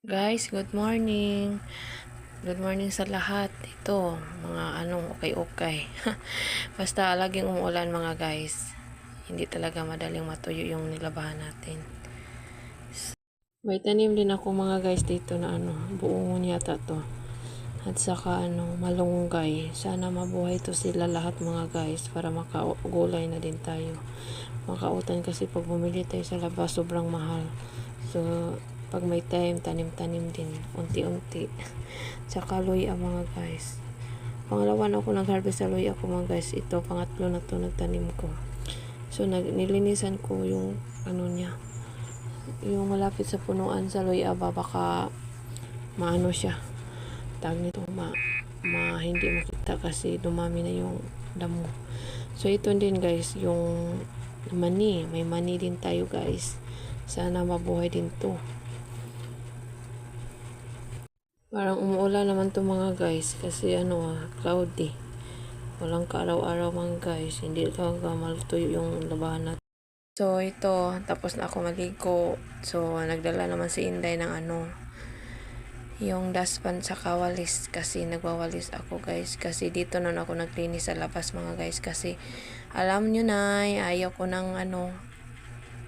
Guys, good morning. Good morning sa lahat. Ito, mga okay. Basta laging umuulan mga guys. Hindi talaga madaling matuyo yung nilabahan natin. May tanim din ako mga guys dito na buong yata to. At saka malunggay. Sana mabuhay to sila lahat mga guys para makagulay na din tayo. Makautan kasi pag bumili tayo sa labas sobrang mahal. So, pag may time, tanim-tanim din. Unti-unti. Tsaka luya mga guys. Pangalawa na ako nag-harvest sa luya ko mga guys. Ito, pangatlo na to nagtanim ko. So, nilinisan ko yung niya. Yung malapit sa punuan sa luya ba, baka maano siya. Tag nito, hindi makita kasi dumami na yung damo. So, ito din guys, yung mani. May mani din tayo guys. Sana mabuhay din to. Parang umuulan naman to mga guys kasi cloudy. Walang kaaraw-araw mga guys. Hindi talaga malutoy yung labahan natin. So ito, tapos na ako maligo. So nagdala naman si Inday ng yung dustpan sa kawalis kasi nagwawalis ako guys. Kasi dito nun ako naglinis sa labas mga guys kasi alam nyo na ayaw ko ng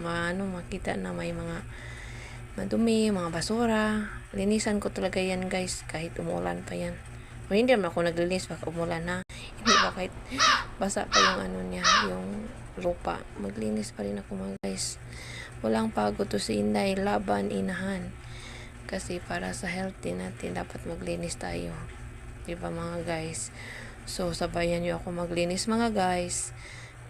makita na may mga madumi, mga basura. Linisan ko talaga yan guys kahit umulan pa yan. O hindi naman ako naglinis baka umulan na. Hindi ba kahit basa pa yung niya, yung lupa. Maglinis pa rin ako mga guys. Walang pagod to si Inday, laban, inahan. Kasi para sa healthy natin dapat maglinis tayo. Diba mga guys? So sabayan nyo ako maglinis mga guys.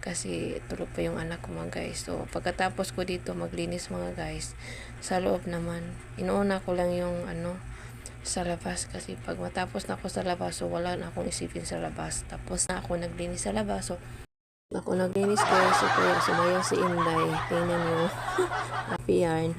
Kasi tulog pa yung anak ko mga guys. So, pagkatapos ko dito maglinis mga guys, sa loob naman, inuuna ko lang yung sa labas. Kasi pag matapos na ako sa labas, so wala na akong isipin sa labas. Tapos na ako naglinis sa labas. So, ako naglinis guys. So, kaya sumayaw si Inday. Tingnan nyo. Happy yarn.